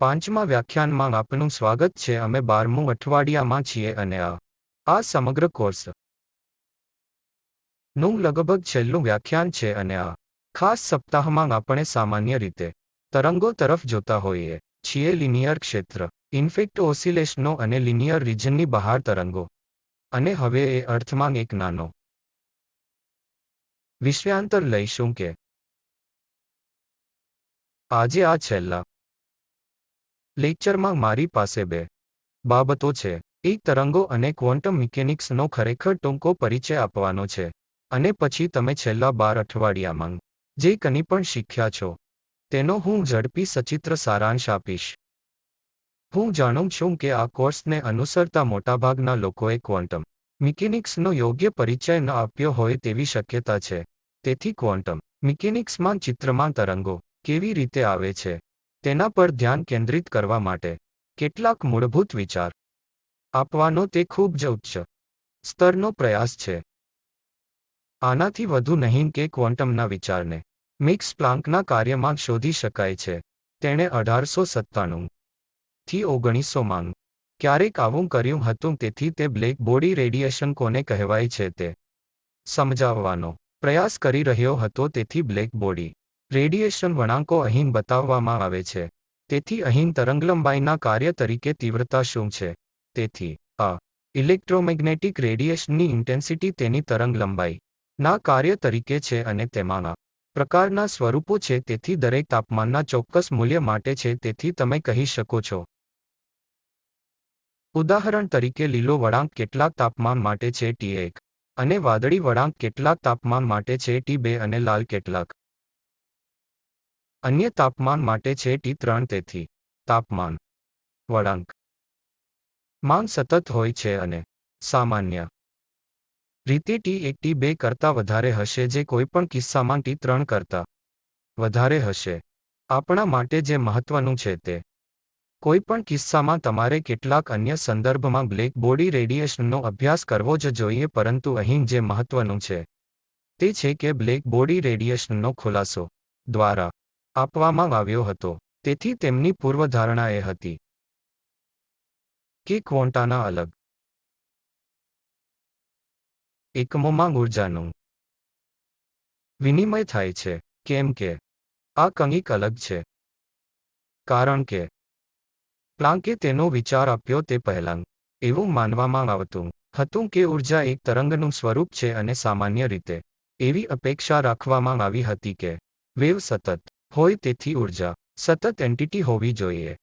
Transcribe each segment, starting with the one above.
પાંચમા વ્યાખ્યાનમાં આપનું સ્વાગત છે. અમે 12મું અઠવાડિયામાં છીએ અને આ સમગ્ર કોર્સ નું લગભગ છેલ્લું વ્યાખ્યાન છે અને આ ખાસ સપ્તાહમાં આપણે સામાન્ય રીતે તરંગો તરફ જોતા હોઈએ છીએ. લિનિયર ક્ષેત્ર, ઇન્ફેક્ટ ઓસિલેશનો અને લિનિયર રિજનની બહાર તરંગો. અને હવે એ અર્થમાં એક નાનો વિષયાંતર લઈશું કે આજે આ છેલ્લા લેક્ચરમાં મારી પાસે બે બાબતો છે. એક તરંગો અને ક્વોન્ટમ મિકેનિક્સનો ખરેખર ટૂંકો પરિચય આપવાનો છે, અને પછી તમે છેલ્લા 12 અઠવાડિયામાં જે કંઈ પણ શીખ્યા છો તેનો હું ઝડપી સચિત્ર સારાંશ આપીશ. હું જાણું છું કે આ કોર્સને અનુસરતા મોટાભાગના લોકોએ ક્વોન્ટમ મિકેનિક્સનો યોગ્ય પરિચય ન આપ્યો હોય તેવી શક્યતા છે. તેથી ક્વોન્ટમ મિકેનિક્સમાં ચિત્રમાં તરંગો કેવી રીતે આવે છે તેના પર ધ્યાન કેન્દ્રિત કરવા માટે કેટલાક મૂળભૂત વિચાર આપવાનો તે ખૂબ જ ઉચ્ચ સ્તરનો પ્રયાસ છે. આનાથી વધુ નહીં કે ક્વોન્ટમના વિચારને મેક્સ પ્લાન્કના કાર્યમાં શોધી શકાય છે. તેણે 1897 થી 1900માં ક્યારેક આવું કર્યું હતું. તેથી તે બ્લેક બોડી રેડિયેશન કોને કહેવાય છે તે સમજાવવાનો પ્રયાસ કરી રહ્યો હતો. તેથી બ્લેક બોડી રેડિયેશન વળાંકો અહીં બતાવવામાં આવે છે. તેથી અહીં તરંગલંબાઈના કાર્ય તરીકે તીવ્રતા શું છે. તેથી આ ઇલેક્ટ્રોમેગ્નેટિક રેડિયેશનની ઇન્ટેન્સિટી તેની તરંગલંબાઈ ના કાર્ય તરીકે છે અને તેમાંના પ્રકારના સ્વરૂપો છે. તેથી દરેક તાપમાનના ચોક્કસ મૂલ્ય માટે છે. તેથી તમે કહી શકો છો, ઉદાહરણ તરીકે, લીલો વળાંક કેટલાક તાપમાન માટે છે T1 અને વાદળી વળાંક કેટલાક તાપમાન માટે છે T2 અને લાલ કેટલાક અન્ય તાપમાન માટે છે T3. તેથી તાપમાન વળાંક માંગ સતત હોય છે અને સામાન્ય રીતે T1 T2 કરતાં વધારે હશે, જે કોઈપણ કિસ્સામાં T3 કરતાં વધારે હશે. આપણા માટે જે મહત્વનું છે તે કોઈપણ કિસ્સામાં તમારે કેટલાક અન્ય સંદર્ભમાં બ્લેક બોડી રેડિયેશનનો અભ્યાસ કરવો જ જોઈએ. પરંતુ અહીં જે મહત્વનું છે તે છે કે બ્લેક બોડી રેડિયેશનનો ખુલાસો દ્વારા આપવામાં આવ્યો હતો. તેથી તેમની પૂર્વધારણા એ હતી કે ક્વોન્ટાના અલગ એકમોમાં ઊર્જાનું વિનિમય થાય છે. કેમ કે આ કંઈક અલગ છે. કારણ કે પ્લાન્કે તેનો વિચાર આપ્યો તે પહેલાં એવું માનવામાં આવતું હતું કે ઊર્જા એક તરંગનું સ્વરૂપ છે અને સામાન્ય રીતે એવી અપેક્ષા રાખવામાં આવી હતી કે વેવ સતત હોય. તેથી ઊર્જા સતત એન્ટિટી હોવી જોઈએ.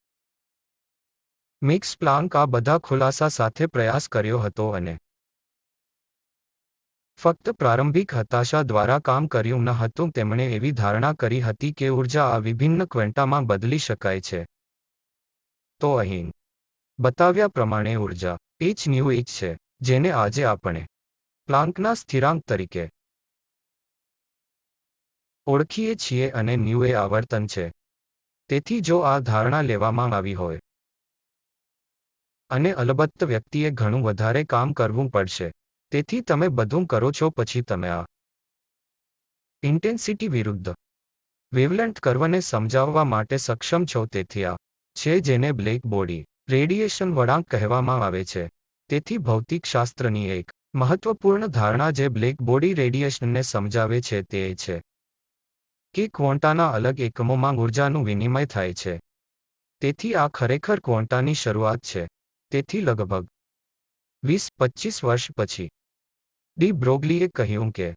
મેક્સ પ્લાન્ક આ બધા ખુલાસા સાથે પ્રયાસ કર્યો હતો અને ફક્ત પ્રારંભિક હતાશા દ્વારા કામ કર્યું ન હતું. તેમણે એવી ધારણા કરી હતી કે ઊર્જા આ વિભિન્ન ક્વોન્ટામાં બદલી શકાય છે. તો અહીં બતાવ્યા પ્રમાણે ઊર્જા hν છે, જેને આજે આપણે પ્લાન્કના સ્થિરાંક તરીકે ઓળખીએ છીએ અને ν એ આવર્તન છે. તેથી જો આ ધારણા લેવામાં આવી હોય, અને અલબત્ત વ્યક્તિએ ઘણું વધારે કામ કરવું પડશે. તેથી તમે બધું કરો છો પછી તમે આ ઇન્ટેન્સિટી વિરુદ્ધ વેવલેન્થ કર્વને સમજાવવા માટે સક્ષમ છો. તેથી આ છે જેને બ્લેક બોડી રેડિયેશન વળાંક કહેવામાં આવે છે. તેથી ભૌતિકશાસ્ત્રની એક મહત્વપૂર્ણ ધારણા જે બ્લેક બોડી રેડિયેશનને સમજાવે છે તે એ છે કે ક્વોન્ટાના અલગ એકમોમાં ઊર્જાનું વિનિમય થાય છે. તેથી આ ખરેખર ક્વોન્ટાની શરૂઆત છે. તેથી લગભગ 20-25 વર્ષ પછી ડી બ્રોગલીએ કહ્યું કે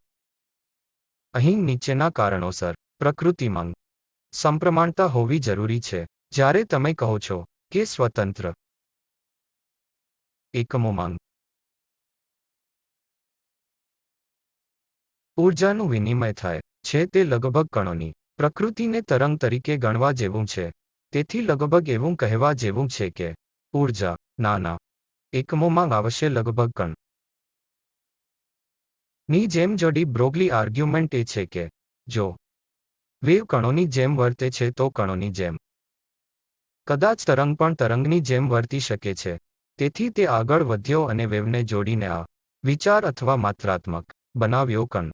અહીં નીચેના કારણોસર પ્રકૃતિમાં સમપ્રમાણતા હોવી જરૂરી છે. જ્યારે તમે કહો છો કે સ્વતંત્ર એકમોમાં ઊર્જાનું વિનિમય થાય છે, તે લગભગ કણોની પ્રકૃતિને તરંગ તરીકે ગણવા જેવું છે. તેથી લગભગ એવું કહેવા જેવું છે કે ઊર્જા નાના એકમોમાં આવશે, લગભગ કણ ની જેમ. જો ડી બ્રોગલી આર્ગ્યુમેન્ટ એ છે કે જો વેવ કણોની જેમ વર્તે છે તો કણોની જેમ કદાચ તરંગ પણ તરંગની જેમ વર્તી શકે છે. તેથી તે આગળ વધ્યો અને વેવને જોડીને આ વિચાર અથવા માત્રાત્મક બનાવ્યો કણ.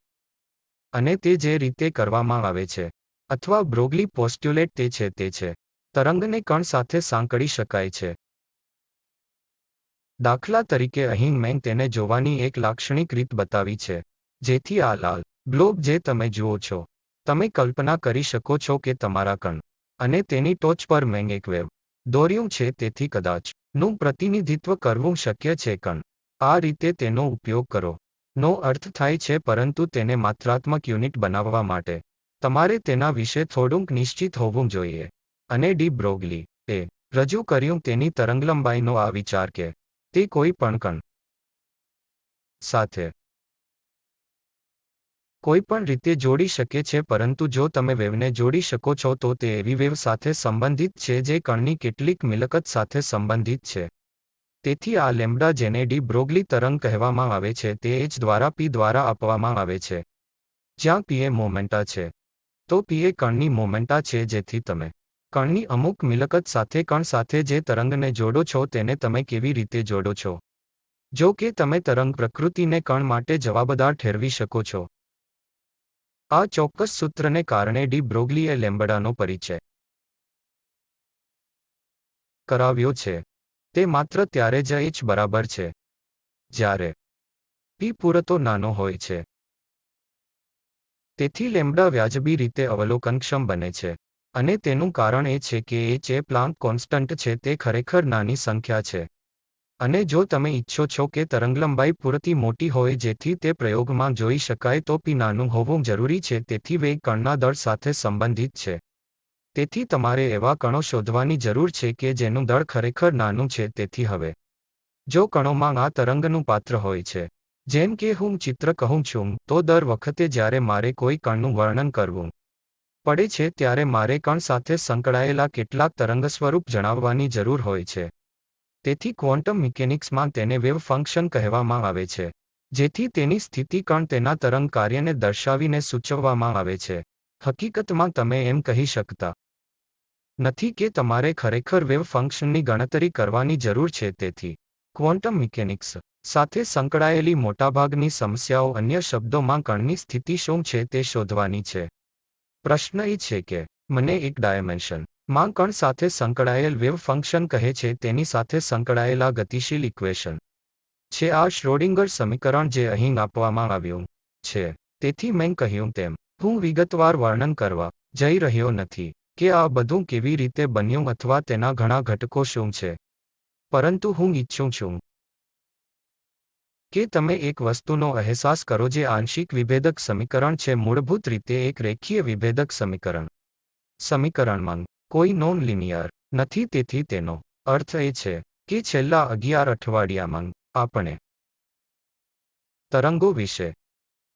અને તે જે રીતે કરવામાં આવે છે, અથવા બ્રોગલી પોસ્ટ્યુલેટ તે છે તરંગને કણ સાથે સાંકળી શકાય છે. દાખલા તરીકે અહીં મેં તેને જોવાની એક લાક્ષણિક રીત બતાવી છે. જેથી આ લાલ ગ્લોબ જે તમે જુઓ છો, તમે કલ્પના કરી શકો છો કે તમારા કણ અને તેની ટોચ પર મેં એક વેવ દોર્યું છે. તેથી કદાચ નું પ્રતિનિધિત્વ કરવું શક્ય છે. કણ આ રીતે તેનો ઉપયોગ કરો નો અર્થ થાય છે, પરંતુ તેને માત્રાત્મક યુનિટ બનાવવા માટે તમારે તેના વિશે થોડુંક નિશ્ચિત હોવું જોઈએ. અને ડી બ્રોગલી એ રજૂ કર્યું તેની તરંગલંબાઈનો આ વિચાર કે તે કોઈ પણ કણ સાથે કોઈ પણ રીતે જોડી શકે છે, પરંતુ જો તમે વેવને જોડી શકો છો તો તે એવી વેવ સાથે સંબંધિત છે જે કણની કેટલીક મિલકત સાથે સંબંધિત છે. તેથી આ લેમ્બડા, જેને ડી બ્રોગલી તરંગ કહેવામાં આવે છે, તે h દ્વારા p દ્વારા આપવામાં આવે છે. જ્યાં p એ મોમેન્ટા છે, તો p એ કણની મોમેન્ટા છે. જેથી તમે કણની અમુક મિલકત સાથે કણ સાથે જે તરંગને જોડો છો તેને તમે કેવી રીતે જોડો છો. જો કે તમે તરંગ પ્રકૃતિને કણ માટે જવાબદાર ઠેરવી શકો છો. આ ચોક્કસ સૂત્રને કારણે ડી બ્રોગલીએ લેમ્બડાનો પરિચય કરાવ્યો છે. તે માત્ર ત્યારે જ h બરાબર છે જ્યારે p પૂરતો નાનો હોય છે. તેથી લેમ્બડા વ્યાજબી રીતે અવલોકનક્ષમ બને છે. અને તેનું કારણ એ છે કે h એ પ્લાન્ક કોન્સ્ટન્ટ છે. તે ખરેખર નાની સંખ્યા છે. અને જો તમે ઈચ્છો છો કે તરંગલંબાઈ પૂરતી મોટી હોય જેથી તે પ્રયોગમાં જોઈ શકાય, તો p નાનું હોવું જરૂરી છે. તેથી વેગ કણના દળ સાથે સંબંધિત છે. તેથી તમારે એવા કણો શોધવાની જરૂર છે કે જેનું દળ ખરેખર નાનું છે. તેથી હવે જો કણોમાં આ તરંગનું પાત્ર હોય છે, જેમ કે હું ચિત્ર કહું છું, તો દર વખતે જ્યારે મારે કોઈ કણનું વર્ણન કરવું પડે છે ત્યારે મારે કણ સાથે સંકળાયેલા કેટલાક તરંગ સ્વરૂપ જણાવવાની જરૂર હોય છે. તેથી ક્વોન્ટમ મિકેનિક્સમાં તેને વેવ ફંક્શન કહેવામાં આવે છે, જેથી તેની સ્થિતિ કણ તેના તરંગ કાર્યને દર્શાવીને સૂચવવામાં આવે છે. હકીકતમાં તમે એમ કહી શકતા નથી કે તમારે ખરેખર વેવ ફંક્શનની ગણતરી કરવાની જરૂર છે. તેથી ક્વોન્ટમ મિકેનિક્સ સાથે સંકળાયેલી મોટાભાગની સમસ્યાઓ અન્ય શબ્દોમાં કણની સ્થિતિ શું છે તે શોધવાની છે. પ્રશ્ન એ છે કે મને એક ડાયમેન્શન માં કણ સાથે સંકળાયેલ વેવ ફંક્શન કહે છે તેની સાથે સંકળાયેલા ગતિશીલ ઇક્વેશન છે આ શ્રોડિંગર સમીકરણ જે અહીં આપવામાં આવ્યું છે. તેથી મેં કહ્યું તેમ હું વિગતવાર વર્ણન કરવા જઈ રહ્યો નથી કે આ બધું કેવી રીતે બન્યું અથવા તેના ઘણા ઘટકો શું છે, પરંતુ હું ઈચ્છું છું કે તમે એક વસ્તુનો અહેસાસ કરો જે આંશિક વિભેદક સમીકરણ છે, મૂળભૂત રીતે એક રેખીય વિભેદક સમીકરણ. સમીકરણમાં કોઈ નોન લિનિયર નથી. તેથી તેનો અર્થ એ છે કે છેલ્લા 11 અઠવાડિયામાં આપણે તરંગો વિશે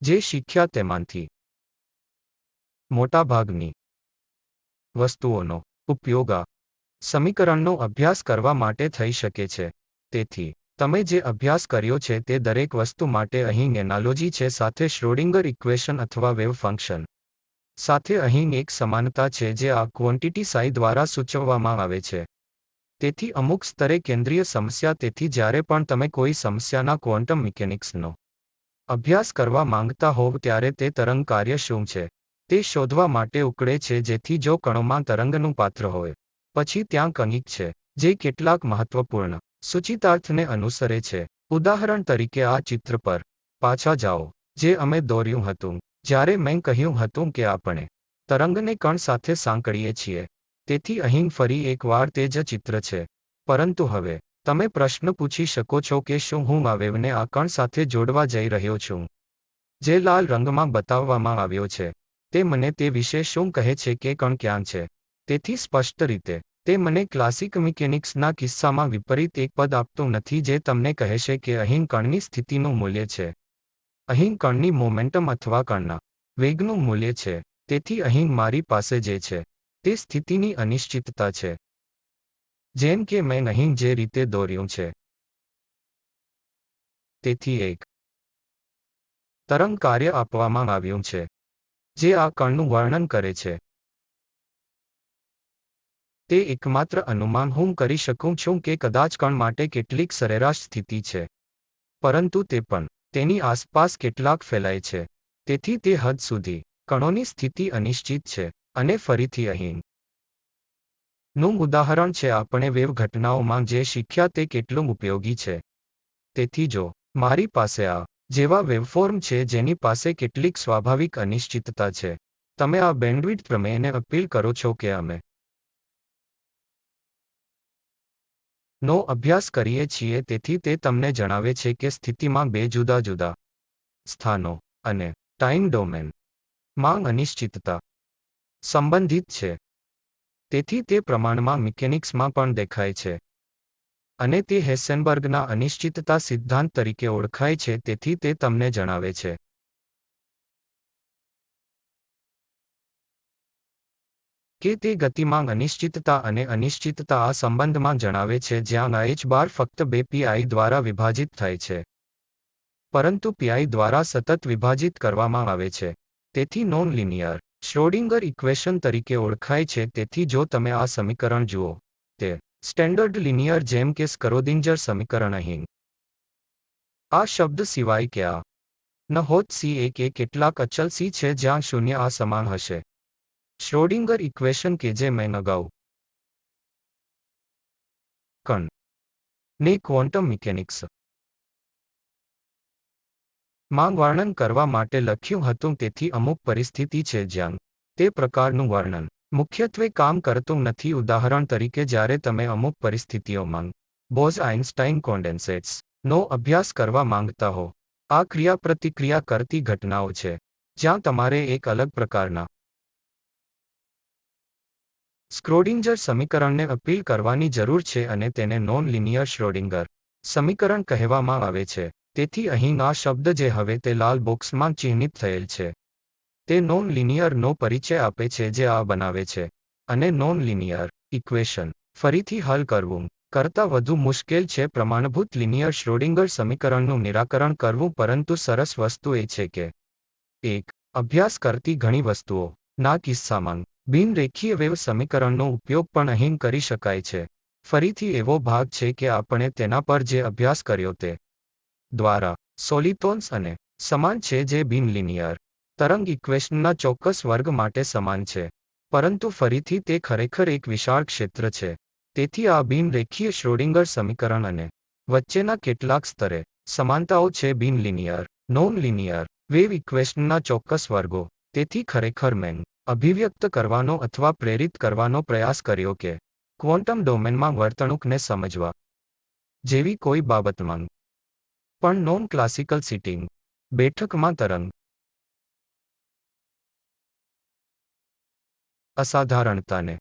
જે શીખ્યા તેમાંથી મોટાભાગની વસ્તુઓનો ઉપયોગ આ સમીકરણનો અભ્યાસ કરવા માટે થઈ શકે છે. તેથી તમે જે અભ્યાસ કર્યો છે તે દરેક વસ્તુ માટે અહીં એનાલોજી છે સાથે શ્રોડિંગર ઇક્વેશન અથવા વેવ ફંક્શન સાથે અહીં એક સમાનતા છે જે આ ક્વોન્ટિટી સાઈ દ્વારા સૂચવવામાં આવે છે. તેથી અમુક સ્તરે કેન્દ્રીય સમસ્યા. તેથી જ્યારે પણ તમે કોઈ સમસ્યાના ક્વોન્ટમ મિકેનિક્સનો અભ્યાસ કરવા માંગતા હોવ ત્યારે તે તરંગ કાર્ય શું છે તે શોધવા માટે ઉકળે છે. જેથી જો કણોમાં તરંગનું પાત્ર હોય, પછી ત્યાં કંઈક છે જે કેટલાક મહત્વપૂર્ણ સૂચિતાર્થને અનુસરે છે. ઉદાહરણ તરીકે આ ચિત્ર પર પાછા જાઓ જે અમે દોર્યું હતું જ્યારે મેં કહ્યું હતું કે આપણે તરંગને કણ સાથે સાંકળીએ છીએ. તેથી અહીં ફરી એકવાર તે જ ચિત્ર છે, પરંતુ હવે તમે પ્રશ્ન પૂછી શકો છો કે શું હું આ વેવને આ કણ સાથે જોડવા જઈ રહ્યો છું જે લાલ રંગમાં બતાવવામાં આવ્યો છે. તે મને તે વિશે શું કહે છે કે કણ ક્યાં છે. તેથી સ્પષ્ટ રીતે તે મને ક્લાસિક મિકેનિક્સના કિસ્સામાં વિપરીત એક પદ આપતું નથી જે તમને કહેશે કે અહીં કણની સ્થિતિનું મૂલ્ય છે, અહીં કણની મોમેન્ટમ અથવા કણના વેગનું મૂલ્ય છે. તેથી અહીં મારી પાસે જે છે તે સ્થિતિની અનિશ્ચિતતા છે. જેમ કે મેં અહીં જે રીતે દોર્યું છે. તેથી એક તરંગ કાર્ય આપવામાં આવ્યું છે જે આ કણનું વર્ણન કરે છે. તે એકમાત્ર અનુમાન હું કરી શકું છું કે કદાચ કણ માટે કેટલીક સરેરાશ સ્થિતિ છે, પરંતુ તે પણ તેની આસપાસ કેટલાક ફેલાય છે. તેથી તે હદ સુધી કણોની સ્થિતિ અનિશ્ચિત છે. અને ફરીથી અહીં નું ઉદાહરણ છે આપણે વેવ ઘટનાઓમાં જે શીખ્યા તે કેટલું ઉપયોગી છે. તેથી જો મારી પાસે આ જેવા વેવફોર્મ છે જેની પાસે કેટલીક સ્વાભાવિક અનિશ્ચિતતા છે, તમે આ બેન્ડવિડ્થ પ્રમેયને અપીલ કરો છો કે અમે નો અભ્યાસ કરીએ છીએ. તેથી તે તમને જણાવે છે કે સ્થિતિમાં બે જુદા જુદા સ્થાનો અને ટાઈમ ડોમેન માં અનિશ્ચિતતા સંબંધિત છે. તેથી તે પ્રમાણમાં મિકેનિક્સમાં પણ દેખાય છે. અને તે હેસેનબર્ગના અનિશ્ચિતતા સિદ્ધાંત તરીકે ઓળખાય છે. તેથી તે તમને જણાવે છે કે તે ગતિમાં અનિશ્ચિતતા અને અનિશ્ચિતતા આ સંબંધમાં જણાવે છે જ્યાં h બાર ફક્ત 2 pi દ્વારા વિભાજિત થાય છે, પરંતુ pi દ્વારા સતત વિભાજિત કરવામાં આવે છે. તેથી નોન લિનિયર શ્રોડિંગર ઇક્વેશન તરીકે ઓળખાય છે. તેથી જો તમે આ સમીકરણ જુઓ, તે સ્ટેન્ડર્ડ લિનિયર જેમ કે સ્ક્રોડિંજર સમીકરણ અહીં આ શબ્દ સિવાય કે આ ન હોત c એક એ કેટલાક અચલ c છે જ્યાં શૂન્ય આ સમાન હશે. શ્રોડિંગર ઇક્વેશન કે જે મેં અગાઉ કણ ને ક્વોન્ટમ મિકેનિક્સ માં વર્ણન કરવા માટે લખ્યું હતું. તેથી અમુક પરિસ્થિતિ છે જ્યાં તે પ્રકારનું વર્ણન મુખ્યત્વે કામ કરતું નથી. ઉદાહરણ તરીકે જ્યારે તમે અમુક પરિસ્થિતિઓમાં બોઝ-આઇન્સ્ટાઇન કોન્ડેન્સેટ્સ નો અભ્યાસ કરવા માંગતા હો, આ ક્રિયાપ્રતિક્રિયા કરતી ઘટનાઓ છે જ્યાં તમારે એક અલગ પ્રકારના સ્ક્રોડિંજર સમીકરણને અપીલ કરવાની જરૂર છે અને તેને નોન લિનિયર શ્રોડિંગર સમીકરણ કહેવામાં આવે છે. તેથી અહીં આ શબ્દ જે હવે તે લાલ બોક્સમાં ચિહ્નિત થયેલ છે, તે નોન લિનિયર નો પરિચય આપે છે જે આ બનાવે છે. અને નોન લિનિયર ઇક્વેશન ફરીથી હલ કરવું કરતાં વધુ મુશ્કેલ છે પ્રમાણભૂત લિનિયર શ્રોડિંગર સમીકરણનું નિરાકરણ કરવું. પરંતુ સરસ વસ્તુ એ છે કે એક અભ્યાસ કરતી ઘણી વસ્તુઓ ના કિસ્સામાં બિનરેખીય વેવ સમીકરણનો ઉપયોગ પણ અહીં કરી શકાય છે. ફરીથી એવો ભાગ છે કે આપણે તેના પર જે અભ્યાસ કર્યો તે દ્વારા સોલિટોન્સ અને સમાન છે જે બિન લિનિયર તરંગ ઇક્વેશનના ચોક્કસ વર્ગ માટે સમાન છે. પરંતુ ફરીથી તે ખરેખર એક વિશાળ ક્ષેત્ર છે. તેથી આ બિનરેખીય શ્રોડિંગર સમીકરણ અને વચ્ચેના કેટલાક સ્તરે સમાનતાઓ છે બિન લિનિયર નોન લિનિયર વેવ ઇક્વેશનના ચોક્કસ વર્ગો. તેથી ખરેખર મેં અભિવ્યક્ત કરવાનો અથવા પ્રેરિત કરવાનો પ્રયાસ કર્યો કે ક્વોન્ટમ ડોમેનમાં વર્તણૂકને સમજવા જેવી કોઈ બાબતમાં પણ નોન ક્લાસિકલ સિટિંગ બેઠકમાં તરંગ અસાધારણતાને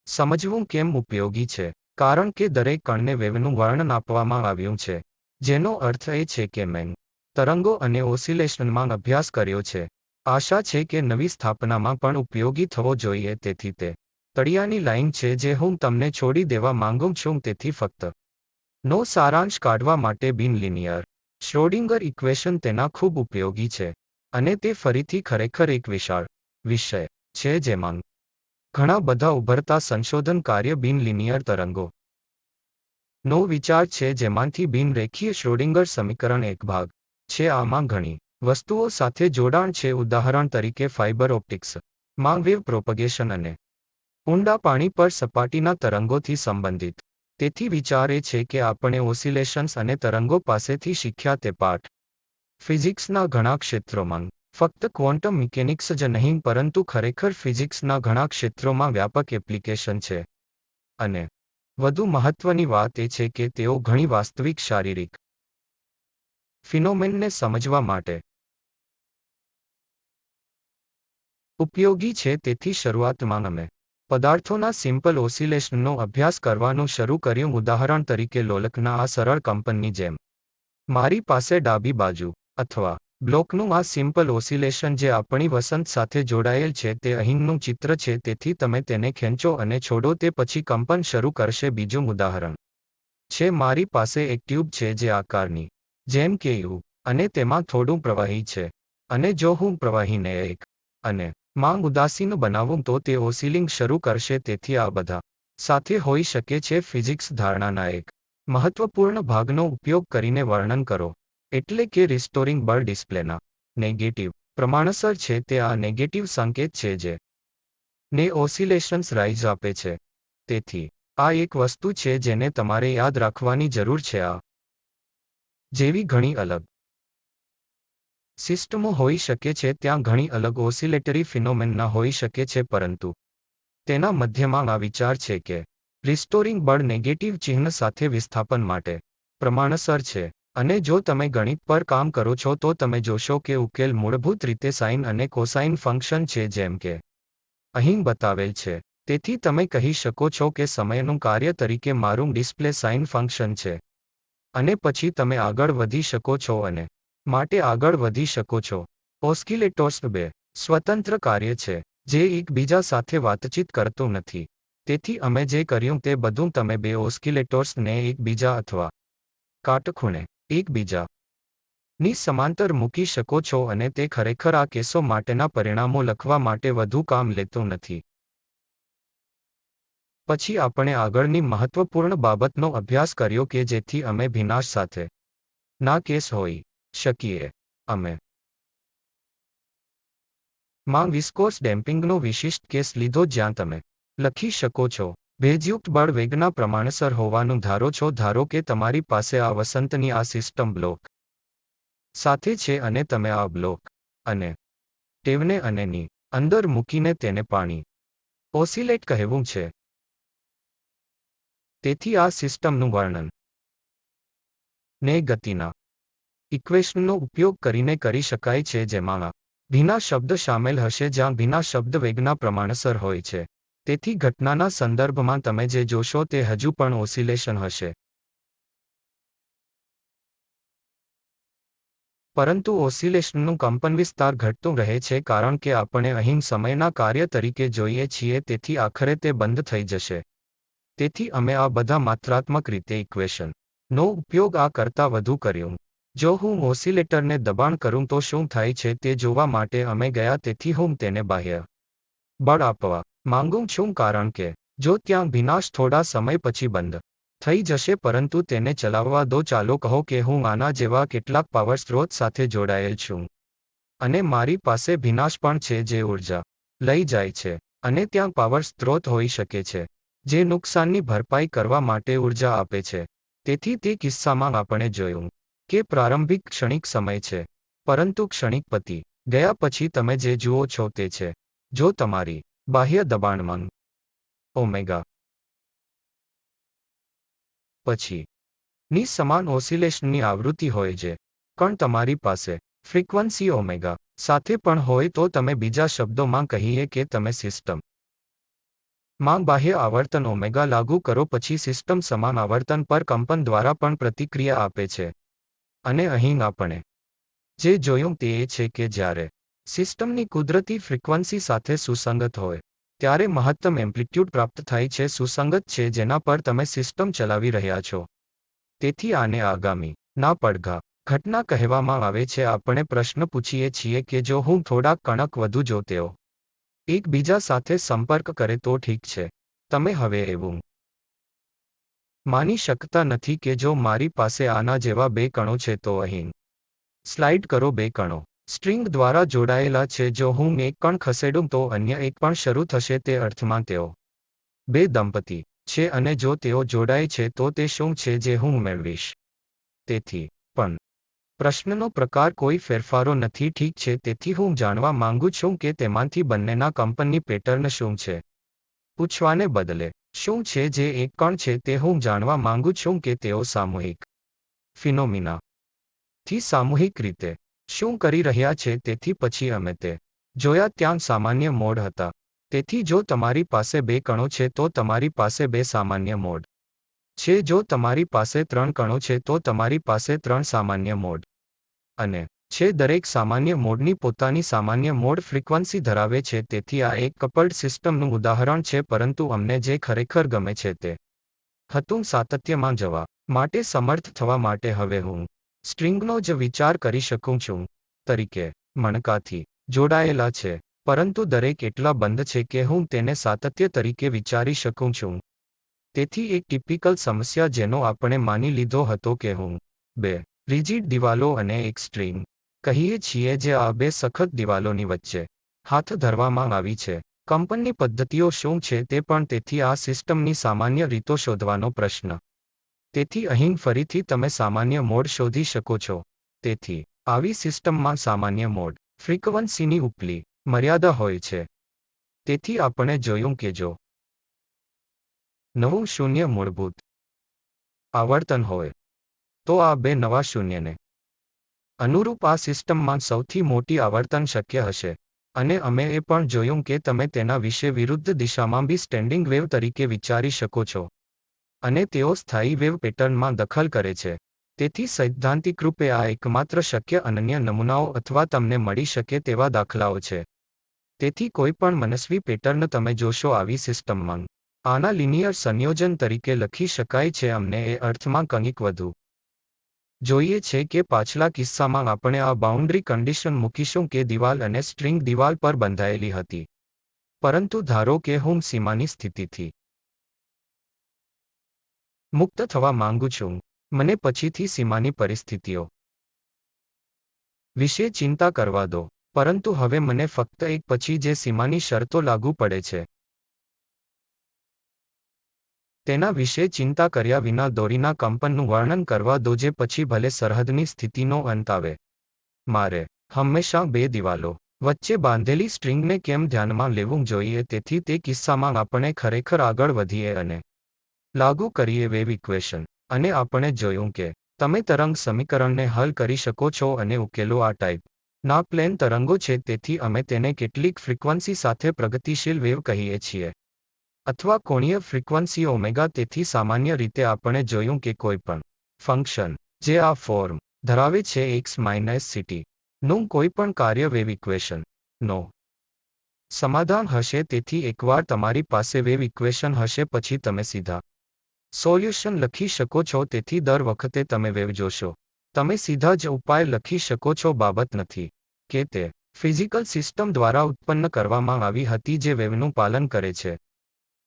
સમજવું કેમ ઉપયોગી છે. કારણ કે દરેક કણને વેવનું વર્ણન આપવામાં આવ્યું છે, જેનો અર્થ એ છે કે મેં તરંગો અને ઓસિલેશનમાં અભ્યાસ કર્યો છે. આશા છે કે નવી સ્થાપનામાં પણ ઉપયોગી થવો જોઈએ. તેથી તે તળિયાની લાઇન છે જે હું તમને છોડી દેવા માંગુ છું. તેથી ફક્ત નો સારાંશ કાઢવા માટે બિન લિનિયર શ્રોડિંગર ઇક્વેશન તેના ખૂબ ઉપયોગી છે. અને તે ફરીથી ખરેખર એક વિશાળ વિષય છે જેમાં ઘણા બધા ઉભરતા સંશોધન કાર્ય બિન લિનિયર તરંગો નો વિચાર છે જેમાંથી બિનરેખીય શ્રોડિંગર સમીકરણ એક ભાગ છે. આમાં ઘણી વસ્તુઓ સાથે જોડાણ છે. ઉદાહરણ તરીકે ફાઇબર ઓપ્ટિક્સ માં વેવ પ્રોપગેશન અને ઊંડા પાણી પર સપાટીના તરંગોથી સંબંધિત. તેથી વિચાર એ છે કે આપણે ઓસિલેશન્સ અને તરંગો પાસેથી શીખ્યા તે પાઠ ફિઝિક્સના ઘણા ક્ષેત્રોમાં, ફક્ત ક્વોન્ટમ મિકેનિક્સ જ નહીં પરંતુ ખરેખર ફિઝિક્સના ઘણા ક્ષેત્રોમાં વ્યાપક એપ્લિકેશન છે. અને વધુ મહત્વની વાત એ છે કે તેઓ ઘણી વાસ્તવિક શારીરિક ફિનોમેનને સમજવા માટે ઉપયોગી છે. તેથી શરૂઆતમાં અમે પદાર્થોના સિમ્પલ ઓસિલેશનનો અભ્યાસ કરવાનું શરૂ કર્યું. ઉદાહરણ તરીકે લોલકના આ સરળ કંપનની જેમ મારી પાસે ડાબી બાજુ અથવા બ્લોકનું આ સિમ્પલ ઓસિલેશન જે આપણી વસંત સાથે જોડાયેલ છે તે અહીંનું ચિત્ર છે. તેથી તમે તેને ખેંચો અને છોડો તે પછી કંપન શરૂ કરશે. બીજું ઉદાહરણ છે મારી પાસે એક ટ્યુબ છે જે આકારની જેમ કે યુ અને તેમાં થોડું પ્રવાહી છે. અને જો હું પ્રવાહીને એક અને માં ઉદાસીન બનાવું તો તે ઓસિલિંગ શરૂ કરશે. તેથી આ બધા સાથે હોઈ શકે છે. ફિઝિક્સ ધારણાના એક મહત્વપૂર્ણ ભાગનો ઉપયોગ કરીને વર્ણન કરો, એટલે કે રિસ્ટોરિંગ બળ ડિસ્પ્લેના નેગેટિવ પ્રમાણસર છે. તે આ નેગેટિવ સંકેત છે જે ને ઓસિલેશન્સ રાઇઝ આપે છે. તેથી આ એક વસ્તુ છે જેને તમારે યાદ રાખવાની જરૂર છે. આ જેવી ઘણી અલગ સિસ્ટમો હોઈ શકે છે, ત્યાં ઘણી અલગ ઓસિલેટરી ફિનોમેના હોઈ શકે છે, પરંતુ તેના મધ્યમાં આ વિચાર છે કે રિસ્ટોરિંગ બળ નેગેટિવ ચિહ્ન સાથે વિસ્થાપન માટે પ્રમાણસર છે. અને જો તમે ગણિત પર કામ કરો છો તો તમે જોશો કે ઉકેલ મૂળભૂત રીતે સાઇન અને કોસાઇન ફંક્શન છે, જેમ કે અહીં બતાવેલ છે. તેથી તમે કહી શકો છો કે સમયનું કાર્ય તરીકે મારું ડિસ્પ્લે સાઇન ફંક્શન છે. અને પછી તમે આગળ વધી શકો છો અને માટે આગળ વધી શકો છો. ઓસ્કિલેટર્સ બે સ્વતંત્ર કાર્ય છે જે એકબીજા સાથે વાતચીત કરતું નથી. તેથી અમે જે કર્યું તે બધું તમે બે ઓસ્કિલેટર્સને એકબીજા અથવા કાટખૂણે એકબીજા ની સમાંતર મૂકી શકો છો, અને તે ખરેખર આ કેસો માટેના પરિણામો લખવા માટે વધુ કામ લેતું નથી. પછી આપણે આગળની મહત્વપૂર્ણ બાબતનો અભ્યાસ કર્યો કે જેથી અમે ભિન્નાશ સાથે ના કેસ હોઈ શકીએ. અમે માં વિસ્કોસ ડેમ્પિંગનો વિશિષ્ટ કેસ લીધો જ્યાં તમે લખી શકો છો ભેજયુક્ત બળ વેગના પ્રમાણસર હોવાનું ધારો છો. ધારો કે તમારી પાસે આ વસંતની આ સિસ્ટમ બ્લોક સાથે છે અને તમે આ બ્લોક અને ટેવને અને ની અંદર મૂકીને તેને પાણી ઓસિલેટ કહેવું છે. તેથી આ સિસ્ટમનું વર્ણન ને ગતિના ઇક્વેશનનો ઉપયોગ કરીને કરી શકાય છે જેમાં આ ભિન્ના શબ્દ શામેલ હશે, જ્યાં ભિન્ના શબ્દ વેગના પ્રમાણસર હોય છે. તેથી ઘટનાના સંદર્ભમાં તમે જે જોશો તે હજુ પણ ઓસિલેશન હશે, પરંતુ ઓસિલેશનનું કંપનવિસ્તાર ઘટતું રહે છે કારણ કે આપણે અહીં સમયના કાર્ય તરીકે જોઈએ છીએ. તેથી આખરે તે બંધ થઈ જશે. તેથી અમે આ બધા માત્રાત્મક રીતે ઇક્વેશન નો ઉપયોગ આ કરતાં વધુ કર્યું. જો હું ઓસિલેટરને દબાણ કરું તો શું થાય છે તે જોવા માટે અમે ગયા. તેથી હું તેને બાહ્ય બળ આપવા માંગુ છું કારણ કે જો ત્યાં ભિન્નાશ થોડા સમય પછી બંધ થઈ જશે, પરંતુ તેને ચલાવવા દો. ચાલો કહો કે હું આના જેવા કેટલાક પાવર સ્ત્રોત સાથે જોડાયેલ છું અને મારી પાસે ભિન્નાશ પણ છે જે ઊર્જા લઈ જાય છે. અને ત્યાં પાવર સ્ત્રોત હોઈ શકે છે જે નુકસાનની ભરપાઈ કરવા માટે ઊર્જા આપે છે. તેથી તે કિસ્સામાં આપણે જોયું કે પ્રારંભિક ક્ષણિક સમય છે, પરંતુ ક્ષણિક પતી ગયા પછી તમે જે જુઓ છો તે છે જો તમારી બાહ્ય દબાણ માંગ ઓમેગા પછી ની સમાન ઓસિલેશનની આવૃત્તિ હોય જે કણ તમારી પાસે ફ્રીક્વન્સી ઓમેગા સાથે પણ હોય, તો તમે બીજા શબ્દોમાં કહીએ કે તમે સિસ્ટમ માં બાહ્ય આવર્તન ઓમેગા લાગુ કરો પછી સિસ્ટમ સમાન આવર્તન પર કંપન દ્વારા પણ પ્રતિક્રિયા આપે છે. અને અહીં આપણે જે જોયું તે એ છે કે જ્યારે સિસ્ટમની કુદરતી ફ્રીક્વન્સી સાથે સુસંગત હોય ત્યારે મહત્તમ એમ્પ્લિટ્યૂડ પ્રાપ્ત થાય છે સુસંગત છે જેના પર તમે સિસ્ટમ ચલાવી રહ્યા છો. તેથી આને આગામી ના પડઘા ઘટના કહેવામાં આવે છે. આપણે પ્રશ્ન પૂછીએ છીએ કે જો હું થોડાક કણક વધુ જો તેઓ એકબીજા સાથે સંપર્ક કરે તો ઠીક છે. તમે હવે એવું માની શકતા નથી કે જો મારી પાસે આના જેવા બે કણો છે તો અહીં સ્લાઇડ કરો. બે કણો સ્ટ્રિંગ દ્વારા જોડાયેલા છે. જો હું એક કણ ખસેડું તો અન્ય એક પણ શરૂ થશે. તે અર્થમાં તેઓ બે દંપતી છે અને જો તેઓ જોડાય છે તો તે શું છે જે હું મેળવીશ. તેથી પણ પ્રશ્નનો પ્રકાર કોઈ ફેરફારો નથી, ઠીક છે. તેથી હું જાણવા માંગુ છું કે તેમાંથી બંનેના કંપનની પેટર્ન શું છે. પૂછવાને બદલે શું છે જે એક કણ છે તે હું જાણવા માંગુ છું કે તેઓ સામૂહિક ફિનોમિના થી સામૂહિક રીતે શું કરી રહ્યા છે. તેથી પછી અમે તે જોયા ત્યાં સામાન્ય મોડ હતા. તેથી જો તમારી પાસે બે કણો છે તો તમારી પાસે બે સામાન્ય મોડ છે. જો તમારી પાસે ત્રણ કણો છે તો તમારી પાસે ત્રણ સામાન્ય મોડ અને છે. દરેક સામાન્ય મોડની પોતાની સામાન્ય મોડ ફ્રીક્વન્સી ધરાવે છે. તેથી આ એક કપલ્ડ સિસ્ટમનું ઉદાહરણ છે, પરંતુ અમને જે ખરેખર ગમે છે તે હતું સાતત્યમાં જવા માટે સમર્થ થવા માટે. હવે હું સ્ટ્રિંગનો જ વિચાર કરી શકું છું તરીકે મણકાથી જોડાયેલા છે, પરંતુ દરેક એટલા બંધ છે કે હું તેને સાતત્ય તરીકે વિચારી શકું છું. તેથી એક ટિપિકલ સમસ્યા જેનો આપણે માની લીધો હતો કે હું બે રિજિડ દિવાલો અને એક સ્ટ્રિંગ કહીએ છીએ જે આ બે સખત દિવાલોની વચ્ચે હાથ ધરવામાં આવી છે. કંપનની પદ્ધતિઓ શું છે તે પણ. તેથી આ સિસ્ટમની સામાન્ય રીતો શોધવાનો પ્રશ્ન. તેથી અહીં ફરીથી તમે સામાન્ય મોડ શોધી શકો છો. તેથી આવી સિસ્ટમમાં સામાન્ય મોડ ફ્રીક્વન્સીની ઉપલી મર્યાદા હોય છે. તેથી આપણે જોયું કે જો 9 શૂન્ય મૂળભૂત આવર્તન હોય તો આ 2 નવા શૂન્યને અનુરૂપ આ સિસ્ટમમાં સૌથી મોટી આવર્તન શક્ય હશે. અને અમે એ પણ જોયું કે તમે તેના વિશે વિરુદ્ધ દિશામાં બી સ્ટેન્ડિંગ વેવ તરીકે વિચારી શકો છો. અને તેઓ સ્થાયી વેવ પેટર્નમાં દખલ કરે છે. તેથી સૈદ્ધાંતિક રૂપે આ એકમાત્ર શક્ય અનન્ય નમૂનાઓ અથવા તમને મળી શકે તેવા દાખલાઓ છે. તેથી કોઈપણ મનસ્વી પેટર્ન તમે જોશો આવી સિસ્ટમમાં આના લિનિયર સંયોજન તરીકે લખી શકાય છે. અમને એ અર્થમાં કંઈક વધુ જોઈએ છે કે પાછલા કિસ્સામાં આપણે આ બાઉન્ડ્રી કન્ડિશન મૂકીશું કે દિવાલ અને સ્ટ્રિંગ દિવાલ પર બંધાયેલી હતી. પરંતુ ધારો કે હું સીમાની સ્થિતિથી મુક્ત થવા માંગુ છું. મને પછીથી સીમાની પરિસ્થિતિઓ વિશે ચિંતા કરવા દો. પરંતુ હવે મને ફક્ત એક પછી જે સીમાની શરતો લાગુ પડે છે તેના વિશે ચિંતા કર્યા વિના દોરીના કંપનનું વર્ણન કરવા દો જે પછી ભલે સરહદની સ્થિતિનો અંત આવે. મારે હંમેશા 2 દિવાલો વચ્ચે બાંધેલી સ્ટ્રિંગને કેમ ધ્યાનમાં લેવું જોઈએ? તેથી તે કિસ્સામાં આપણે ખરેખર આગળ વધીએ અને લાગુ કરીએ વેવ ઇક્વેશન. અને આપણે જોયું કે તમે તરંગ સમીકરણને હલ કરી શકો છો અને ઉકેલો આ ટાઈપ ના પ્લેન તરંગો છે. તેથી અમે તેને કેટલીક ફ્રીક્વન્સી સાથે પ્રગતિશીલ વેવ કહીએ છીએ. અથવા કોણીય ફ્રીક્વન્સી ઓમેગા. તેથી સામાન્ય રીતે આપણે જોયું કે કોઈપણ ફંક્શન જે આ ફોર્મ ધરાવે છે x-ct નું કોઈપણ કાર્ય વેવ ઇક્વેશન નો સમાધાન હશે. તેથી એકવાર તમારી પાસે વેવ ઇક્વેશન હશે પછી તમે સીધા સોલ્યુશન લખી શકો છો. તેથી દર વખતે તમે વેવ જોશો તમે સીધા જ ઉપાય લખી શકો છો. બાબત નથી કે તે ફિઝિકલ સિસ્ટમ દ્વારા ઉત્પન્ન કરવામાં આવી હતી જે વેવનું પાલન કરે છે.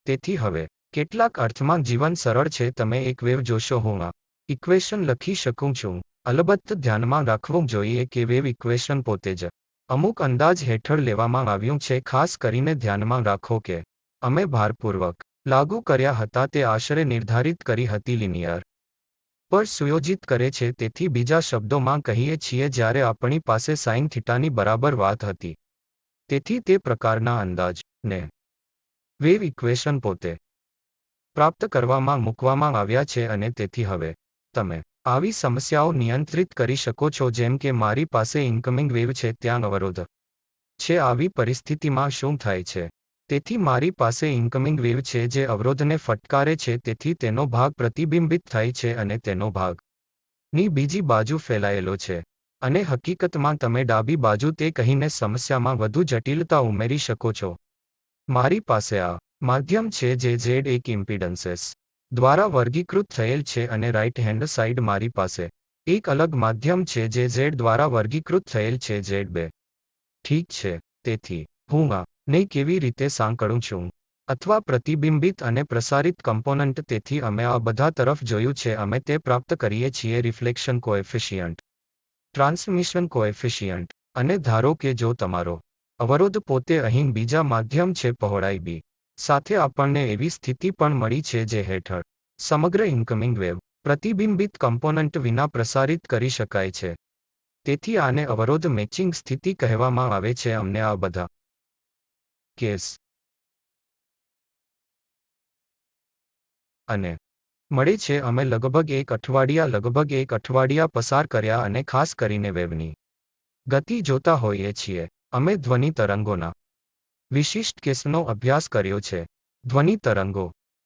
તેથી હવે કેટલાક અર્થમાં જીવન સરળ છે. તમે એક વેવ જોશો. હું આ ઇક્વેશન લખી શકું છું. અલબત્ત ધ્યાનમાં રાખવું જોઈએ કે વેવ ઇક્વેશન પોતે જ અમુક અંદાજ હેઠળ લેવામાં આવ્યું છે. ખાસ કરીને ધ્યાનમાં રાખો કે અમે ભારપૂર્વક લાગુ કર્યા હતા તે આશરે નિર્ધારિત કરી હતી લિનિયર પર સુયોજિત કરે છે. તેથી બીજા શબ્દોમાં કહીએ છીએ જ્યારે આપણી પાસે સાઇન થીટાની બરાબર વાત હતી. તેથી તે પ્રકારના અંદાજ ને વેવ ઇક્વેશન પોતે પ્રાપ્ત કરવામાં મૂકવામાં આવ્યા છે. અને તેથી હવે તમે આવી સમસ્યાઓ નિયંત્રિત કરી શકો છો જેમ કે મારી પાસે ઇન્કમિંગ વેવ છે ત્યાં અવરોધ છે. આવી પરિસ્થિતિમાં શું થાય છે? તેથી મારી પાસે ઇન્કમિંગ વેવ છે જે અવરોધને ફટકારે છે. તેથી તેનો ભાગ પ્રતિબિંબિત થાય છે અને તેનો ભાગ ની બીજી બાજુ ફેલાયેલો છે. અને હકીકતમાં તમે ડાબી બાજુ તે કહીને સમસ્યામાં વધુ જટિલતા ઉમેરી શકો છો. મારી પાસે આ માધ્યમ છે જે Z એક ઇમ્પિડન્સેસ દ્વારા વર્ગીકૃત થયેલ છે અને રાઇટ હેન્ડ સાઇડ મારી પાસે એક અલગ માધ્યમ છે જે Z દ્વારા વર્ગીકૃત થયેલ છે Z2. ઠીક છે. તેથી હું આ ને કેવી રીતે સાંકળું છું? અથવા પ્રતિબિંબિત અને પ્રસારિત કમ્પોનન્ટ. તેથી અમે આ બધા તરફ જોયું છે. અમે તે પ્રાપ્ત કરીએ છીએ રિફ્લેક્શન કોએફિશિયન્ટ, ટ્રાન્સમિશન કોએફિશિયન્ટ. અને ધારો કે જો તમારો અવરોધ પોતે અહીં બીજા માધ્યમ છે પહોળાઈ b સાથે આપણને એવી સ્થિતિ પણ મળી છે જે હેઠળ સમગ્ર ઇન્કમિંગ વેવ પ્રતિબિંબિત કમ્પોનન્ટ વિના પ્રસારિત કરી શકાય છે. તેથી આને અવરોધ મેચિંગ સ્થિતિ કહેવામાં આવે છે. અમને આ બધા કેસ અને મળે છે. અમે લગભગ એક અઠવાડિયા પસાર કર્યા અને ખાસ કરીને વેવની ગતિ જોતા હોઈએ છીએ. અમે ધ્વનિ તરંગોના વિશિષ્ટ કેસનો અભ્યાસ કર્યો છે. ધ્વનિ તરંગો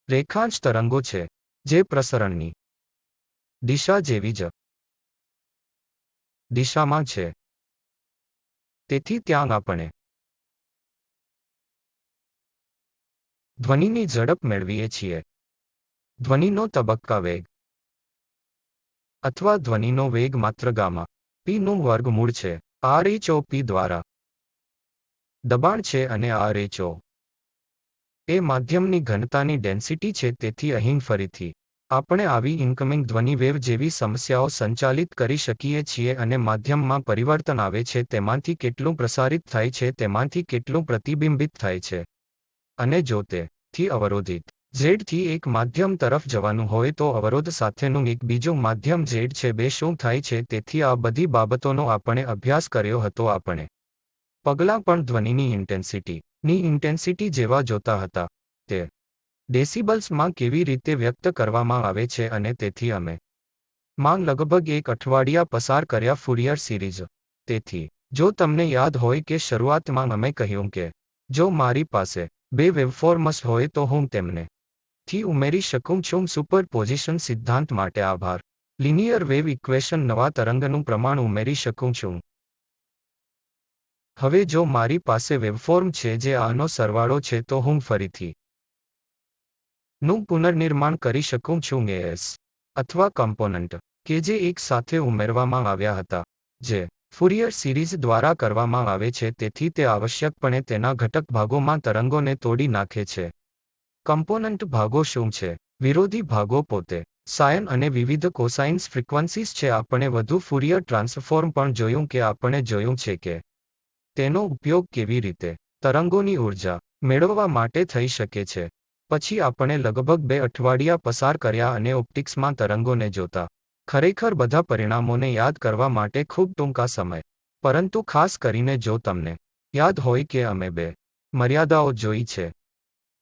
રેખાંશ તરંગો છે જે પ્રસરણની દિશા જેવી જ દિશામાં છે. તેથી ત્યાં આપણે ધ્વનિની ઝડપ મેળવીએ છીએ. ધ્વનિનો તબક્કા વેગ અથવા ધ્વનિનો વેગ માત્ર ગામા p નું વર્ગમૂળ છે. rho p દ્વારા દબાણ છે અને rho એ માધ્યમની ઘનતાની ડેન્સિટી છે. તેથી અહીં ફરીથી આપણે આવી ઇન્કમિંગ ધ્વનિ વેવ જેવી સમસ્યાઓ સંચાલિત કરી શકીએ છીએ અને માધ્યમમાં પરિવર્તન આવે છે તેમાંથી કેટલું પ્રસારિત થાય છે તેમાંથી કેટલું પ્રતિબિંબિત થાય છે અને જો તે થી અવરોધિત Z થી એક માધ્યમ તરફ જવાનું હોય તો અવરોધ સાથેનું એક બીજું માધ્યમ Z છે. બે શું થાય છે? તેથી આ બધી બાબતોનો આપણે અભ્યાસ કર્યો હતો. આપણે પગલાં પણ ધ્વનિની ઇન્ટેન્સિટી જેવા જોતા હતા. તે ડેસિબલ્સમાં કેવી રીતે વ્યક્ત કરવામાં આવે છે અને તેથી અમે માં લગભગ એક અઠવાડિયા પસાર કર્યા ફુરિયર સિરીઝ. તેથી જો તમને યાદ હોય કે શરૂઆતમાં અમે કહ્યું કે જો મારી પાસે બે વેવફોર્મ્સ હોય તો હું તેમને થી ઉમેરી શકું છું. સુપરપોઝિશન સિદ્ધાંત માટે આભાર. લિનિયર વેવ ઇક્વેશન નવા તરંગનું પ્રમાણ ઉમેરી શકું છું. હવે જો મારી પાસે વેવફોર્મ છે જે આનો સરવાળો છે તો હું ફરીથી નું પુનર્નિર્માણ કરી શકું છું. એસ અથવા કમ્પોનન્ટ કે જે એક સાથે ઉમેરવામાં આવ્યા હતા, જે ફુરિયર સિરીઝ દ્વારા કરવામાં આવે છે. તેથી તે આવશ્યકપણે તેના ઘટક ભાગોમાં તરંગોને તોડી નાખે છે. કમ્પોનન્ટ ભાગો શું છે? વિરોધી ભાગો પોતે સાયન અને વિવિધ કોસાઇન્સ ફ્રીક્વન્સીઝ છે. આપણે વધુ ફુરિયર ટ્રાન્સફોર્મ પણ જોયું કે આપણે જોયું છે કે તેનો ઉપયોગ કેવી રીતે તરંગોની ઊર્જા મેળવવા માટે થઈ શકે છે. પછી આપણે લગભગ 2 અઠવાડિયા પસાર કર્યા અને ઓપ્ટિક્સમાં તરંગોને જોતા ખરેખર બધા પરિણામોને યાદ કરવા માટે ખૂબ ટૂંકા સમય. પરંતુ ખાસ કરીને જો તમને યાદ હોય કે અમે 2 મર્યાદાઓ જોઈ છે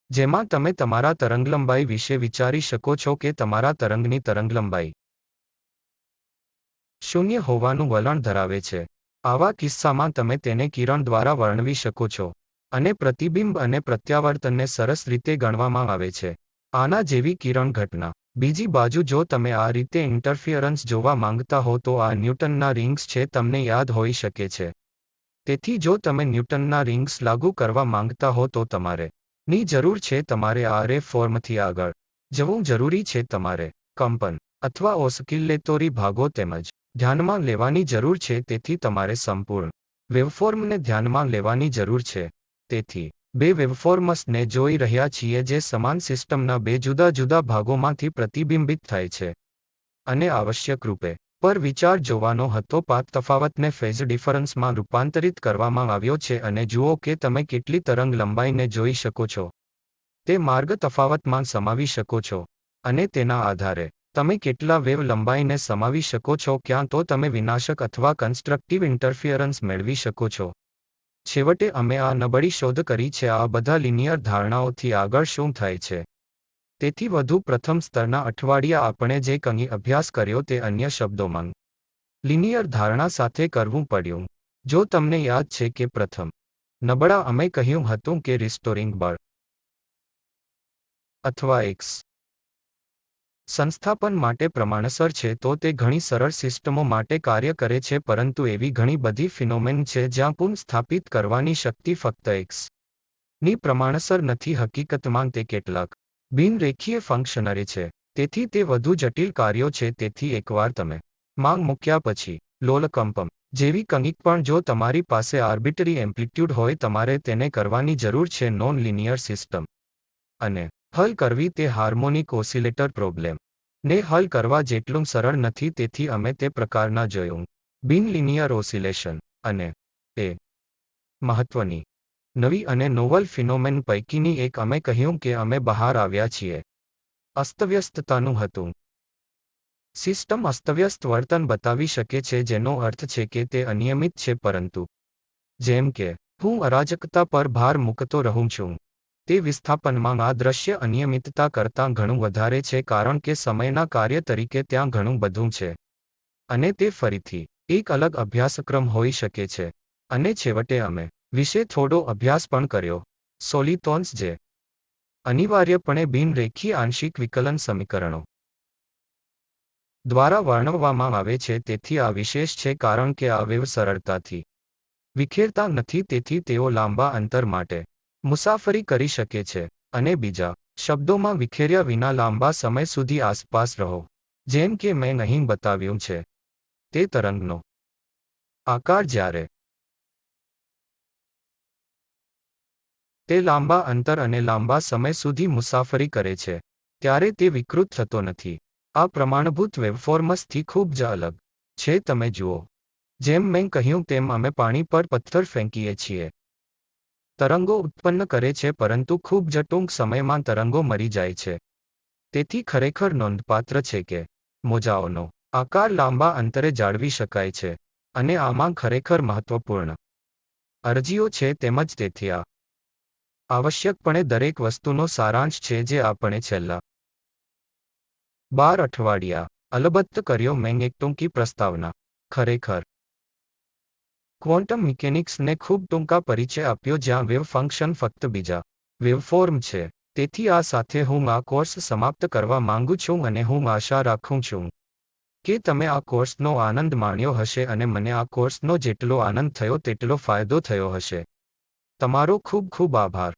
જેમાં તમે તમારા તરંગલંબાઈ વિશે વિચારી શકો છો કે તમારા તરંગની તરંગલંબાઈ શૂન્ય હોવાનું વલણ ધરાવે છે. આવા કિસ્સામાં તમે તેને કિરણ દ્વારા વર્ણવી શકો છો અને પ્રતિબિંબ અને પ્રત્યાવર્તનને સરસ રીતે ગણવામાં આવે છે. આના જેવી કિરણ ઘટના. બીજી બાજુ જો તમે આ રીતે ઇન્ટરફિયરન્સ જોવા માંગતા હો તો આ ન્યૂટનના રિંગ્સ છે. તમને યાદ હોઈ શકે છે. તેથી જો તમે ન્યૂટનના રિંગ્સ લાગુ કરવા માંગતા હો તો તમારે ની જરૂર છે. તમારે આ રે ફોર્મથી આગળ જવું જરૂરી છે. તમારે કંપન અથવા ઓસ્કિલેટોરી ભાગો તેમજ ધ્યાનમાં લેવાની જરૂર છે. તેથી તમારે સંપૂર્ણ વેવફોર્મને ધ્યાનમાં લેવાની જરૂર છે. તેથી બે વેવફોર્મ્સને જોઈ રહ્યા છીએ જે સમાન સિસ્ટમના બે જુદા જુદા ભાગોમાંથી પ્રતિબિંબિત થાય છે. અને આવશ્યક રૂપે પર વિચાર જોવાનો હતો. પાથ તફાવતને ફેઝ ડિફરન્સમાં રૂપાંતરિત કરવામાં આવ્યો છે અને જુઓ કે તમે કેટલી તરંગ લંબાઈને જોઈ શકો છો. તે માર્ગ તફાવતમાં સમાવી શકો છો અને તેના આધારે તમે કેટલા વેવ લંબાઈને સમાવી શકો છો. ક્યાં તો તમે વિનાશક અથવા કન્સ્ટ્રક્ટિવ ઇન્ટરફિયરન્સ મેળવી શકો છો. છેવટે અમે આ નબળી શોધ કરી છે. આ બધા લિનિયર ધારણાઓથી આગળ શું થાય છે તેથી વધુ. પ્રથમ સ્તરના અઠવાડિયા આપણે જે કંઈ અભ્યાસ કર્યો તે અન્ય શબ્દોમાં લિનિયર ધારણા સાથે કરવું પડ્યું. જો તમને યાદ છે કે પ્રથમ નબળા અમે કહ્યું હતું કે રિસ્ટોરિંગ બળ અથવા એક્સ સંસ્થાપન માટે પ્રમાણસર છે તો તે ઘણી સરળ સિસ્ટમો માટે કાર્ય કરે છે. પરંતુ એવી ઘણી બધી ફિનોમેન છે જ્યાં પુનઃસ્થાપિત કરવાની શક્તિ ફક્ત એક્સ ની પ્રમાણસર નથી. હકીકતમાં તે કેટલાક બિનરેખીય ફંક્શનરે છે. તેથી તે વધુ જટિલ કાર્યો છે. તેથી એકવાર તમે માંગ મૂક્યા પછી લોલકંપમ જેવી કંઈક પણ જો તમારી પાસે આર્બિટરી એમ્પ્લિટ્યુડ હોય તમારે તેને કરવાની જરૂર છે. નોન લિનિયર સિસ્ટમ અને હલ કરવી તે હાર્મોનિક ઓસિલેટર પ્રોબ્લેમ ને હલ કરવા જેટલું સરળ નથી. તેથી અમે તે પ્રકારના જોયું બિનલિનિયર ઓસિલેશન અને એ મહત્વની નવી અને નોવલ ફિનોમેન પૈકીની એક. અમે કહ્યું કે અમે બહાર આવ્યા છીએ અસ્તવ્યસ્તતાનું હતું. સિસ્ટમ અસ્તવ્યસ્ત વર્તન બતાવી શકે છે જેનો અર્થ છે કે તે અનિયમિત છે. પરંતુ જેમ કે હું અરાજકતા પર ભાર મૂકતો રહું છું, તે વિસ્થાપનમાં આ દ્રશ્ય અનિયમિતતા કરતાં ઘણું વધારે છે કારણ કે સમયના કાર્ય તરીકે ત્યાં ઘણું બધું છે. અને તે ફરીથી એક અલગ અભ્યાસક્રમ હોઈ શકે છે. અને છેવટે અમે વિશે થોડો અભ્યાસ પણ કર્યો સોલિટોન્સ જે અનિવાર્યપણે બિનરેખીય આંશિક વિકલન સમીકરણો દ્વારા વર્ણવવામાં આવે છે. તેથી આ વિશેષ છે કારણ કે આ વેવ સરળતાથી વિખેરતા નથી. તેથી તેઓ લાંબા અંતર માટે મુસાફરી કરી શકે છે અને બીજા શબ્દોમાં વિખેર્યા વિના લાંબા સમય સુધી આસપાસ રહો. જેમ કે મેં અહીં બતાવ્યું છે, તે તરંગનો આકાર જ્યારે તે લાંબા અંતર અને લાંબા સમય સુધી મુસાફરી કરે છે ત્યારે તે વિકૃત થતો નથી. આ પ્રમાણભૂત વેવફોર્મ્સથી ખૂબ જ અલગ છે. તમે જુઓ, જેમ મેં કહ્યું તેમ અમે પાણી પર પથ્થર ફેંકીએ છીએ. તરંગો ઉત્પન્ન કરે છે પરંતુ ખૂબ જ ટૂંક સમયમાં તરંગો મરી જાય છે. તેથી ખરેખર નોંધપાત્ર છે કે મોજાઓનો આકાર લાંબા અંતરે જાળવી શકાય છે, અને આમાં ખરેખર મહત્વપૂર્ણ અરજીઓ છે તેમજ તેથી આ આવશ્યકપણે દરેક વસ્તુનો સારાંશ છે જે આપણે છેલ્લા 12 અઠવાડિયા અલબત્ત કર્યો. મેં એક ટૂંકી પ્રસ્તાવના ખરેખર ક્વોન્ટમ મિકેનિક્સને ખૂબ ટૂંકા પરિચય આપ્યો જ્યાં વેવ ફંક્શન ફક્ત બીજા વેવફોર્મ છે. તેથી આ સાથે હું આ કોર્સ સમાપ્ત કરવા માંગુ છું અને હું આશા રાખું છું કે તમે આ કોર્સનો આનંદ માણ્યો હશે અને મને આ કોર્સનો જેટલો આનંદ થયો તેટલો ફાયદો થયો હશે. તમારો ખૂબ ખૂબ આભાર.